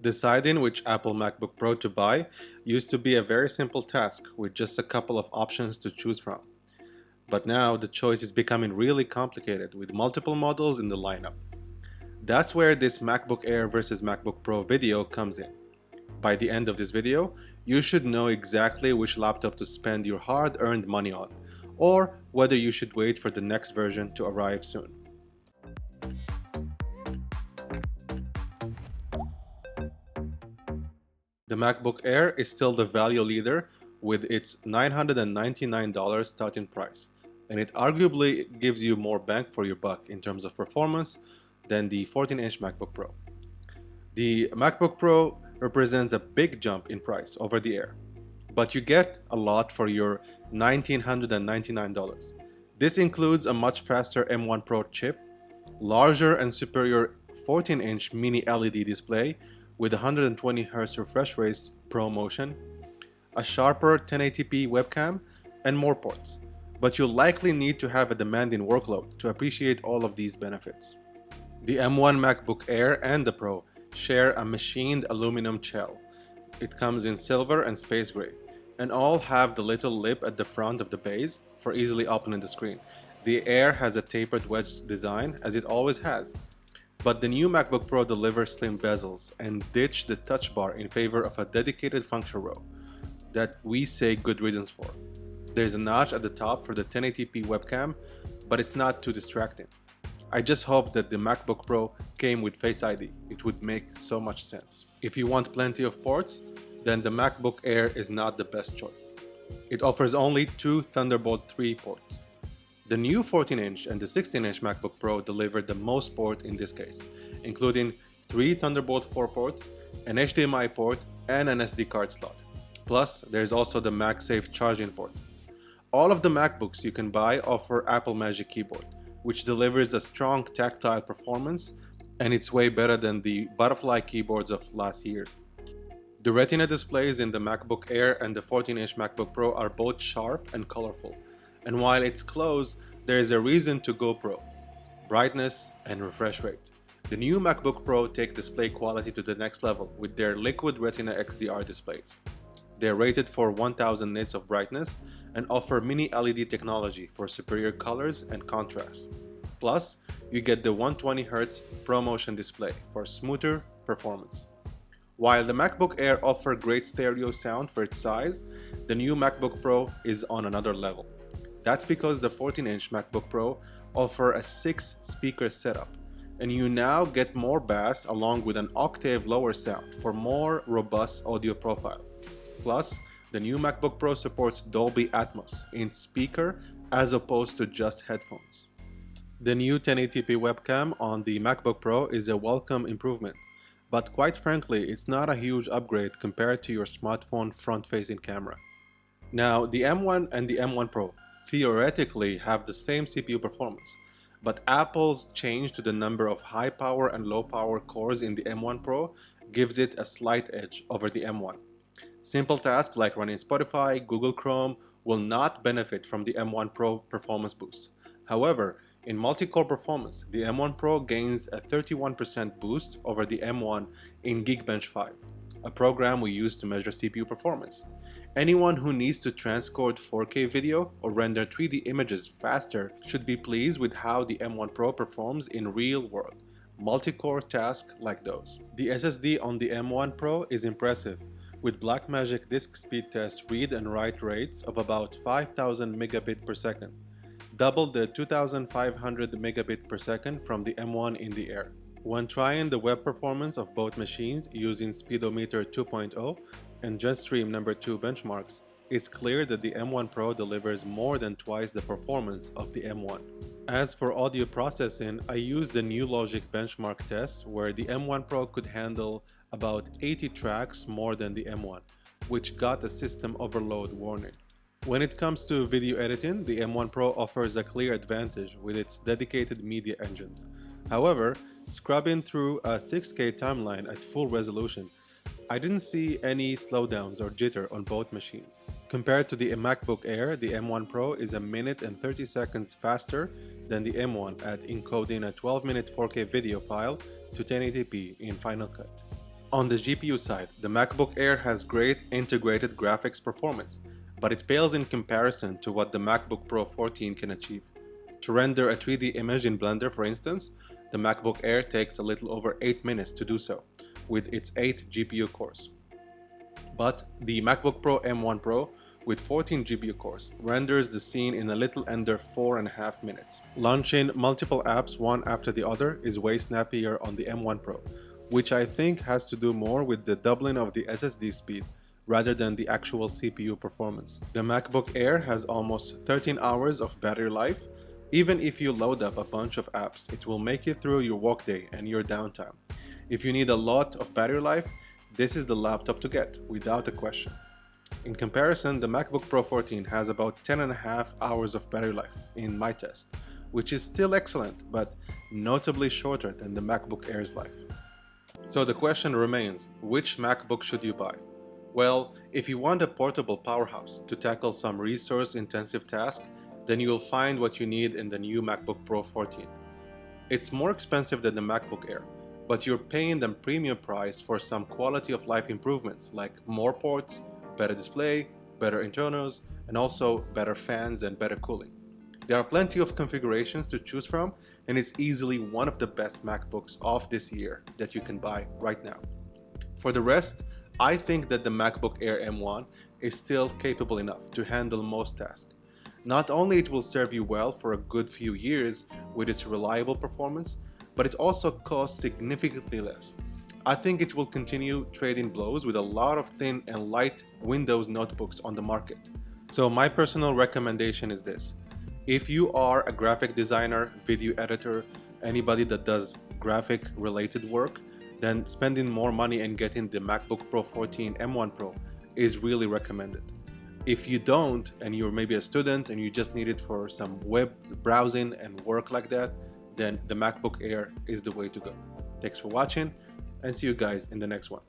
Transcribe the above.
Deciding which Apple MacBook Pro to buy used to be a very simple task with just a couple of options to choose from. But now the choice is becoming really complicated with multiple models in the lineup. That's where this MacBook Air versus MacBook Pro video comes in. By the end of this video, you should know exactly which laptop to spend your hard-earned money on, or whether you should wait for the next version to arrive soon. The MacBook Air is still the value leader with its $999 starting price, and it arguably gives you more bang for your buck in terms of performance than the 14-inch MacBook Pro. The MacBook Pro represents a big jump in price over the Air, but you get a lot for your $1,999. This includes a much faster M1 Pro chip, larger and superior 14-inch mini LED display with 120Hz refresh rate ProMotion, a sharper 1080p webcam, and more ports. But you'll likely need to have a demanding workload to appreciate all of these benefits. The M1 MacBook Air and the Pro share a machined aluminum shell. It comes in silver and space gray, and all have the little lip at the front of the base for easily opening the screen. The Air has a tapered wedge design, as it always has. But the new MacBook Pro delivers slim bezels and ditched the touch bar in favor of a dedicated function row that we say good reasons for. There's a notch at the top for the 1080p webcam, but it's not too distracting. I just hope that the MacBook Pro came with Face ID. It would make so much sense. If you want plenty of ports, then the MacBook Air is not the best choice. It offers only two Thunderbolt 3 ports. The new 14-inch and the 16-inch MacBook Pro delivered the most port in this case, including 3 Thunderbolt 4 ports, an HDMI port, and an SD card slot. Plus, there's also the MagSafe charging port. All of the MacBooks you can buy offer Apple Magic Keyboard, which delivers a strong tactile performance, and it's way better than the butterfly keyboards of last year's. The Retina displays in the MacBook Air and the 14-inch MacBook Pro are both sharp and colorful. And while it's close, there is a reason to go Pro: brightness and refresh rate. The new MacBook Pro take display quality to the next level with their Liquid Retina XDR displays. They're rated for 1000 nits of brightness and offer mini LED technology for superior colors and contrast. Plus, you get the 120Hz ProMotion display for smoother performance. While the MacBook Air offers great stereo sound for its size, the new MacBook Pro is on another level. That's because the 14-inch MacBook Pro offers a 6-speaker setup, and you now get more bass along with an octave lower sound for more robust audio profile. Plus, the new MacBook Pro supports Dolby Atmos in speaker as opposed to just headphones. The new 1080p webcam on the MacBook Pro is a welcome improvement, but quite frankly, it's not a huge upgrade compared to your smartphone front-facing camera. Now, the M1 and the M1 Pro theoretically have the same CPU performance, but Apple's change to the number of high power and low power cores in the M1 Pro gives it a slight edge over the M1. Simple tasks like running Spotify, Google Chrome will not benefit from the M1 Pro performance boost. However, in multi-core performance, the M1 Pro gains a 31% boost over the M1 in Geekbench 5, a program we use to measure CPU performance. Anyone who needs to transcode 4K video or render 3D images faster should be pleased with how the M1 Pro performs in real-world, multi-core tasks like those. The SSD on the M1 Pro is impressive, with Blackmagic disk speed test read and write rates of about 5000 megabit per second, double the 2500 megabit per second from the M1 in the Air. When trying the web performance of both machines using Speedometer 2.0 and Jetstream No. 2 benchmarks, it's clear that the M1 Pro delivers more than twice the performance of the M1. As for audio processing, I used the New Logic benchmark test where the M1 Pro could handle about 80 tracks more than the M1, which got a system overload warning. When it comes to video editing, the M1 Pro offers a clear advantage with its dedicated media engines. However, scrubbing through a 6K timeline at full resolution, I didn't see any slowdowns or jitter on both machines. Compared to the MacBook Air, the M1 Pro is a minute and 30 seconds faster than the M1 at encoding a 12-minute 4K video file to 1080p in Final Cut. On the GPU side, the MacBook Air has great integrated graphics performance, but it pales in comparison to what the MacBook Pro 14 can achieve. To render a 3D image in Blender, for instance, the MacBook Air takes a little over 8 minutes to do so, with its 8 GPU cores. But the MacBook Pro M1 Pro with 14 GPU cores renders the scene in a little under 4.5 minutes. Launching multiple apps one after the other is way snappier on the M1 Pro, which I think has to do more with the doubling of the SSD speed rather than the actual CPU performance. The MacBook Air has almost 13 hours of battery life. Even if you load up a bunch of apps, it will make it through your workday and your downtime. If you need a lot of battery life, this is the laptop to get, without a question. In comparison, the MacBook Pro 14 has about 10.5 hours of battery life in my test, which is still excellent, but notably shorter than the MacBook Air's life. So the question remains, which MacBook should you buy? Well, if you want a portable powerhouse to tackle some resource-intensive tasks, then you will find what you need in the new MacBook Pro 14. It's more expensive than the MacBook Air, but you're paying the premium price for some quality of life improvements like more ports, better display, better internals, and also better fans and better cooling. There are plenty of configurations to choose from, and it's easily one of the best MacBooks of this year that you can buy right now. For the rest, I think that the MacBook Air M1 is still capable enough to handle most tasks. Not only it will serve you well for a good few years with its reliable performance, but it also costs significantly less. I think it will continue trading blows with a lot of thin and light Windows notebooks on the market. So my personal recommendation is this. If you are a graphic designer, video editor, anybody that does graphic related work, then spending more money and getting the MacBook Pro 14 M1 Pro is really recommended. If you don't, and you're maybe a student and you just need it for some web browsing and work like that, then the MacBook Air is the way to go. Thanks for watching, and see you guys in the next one.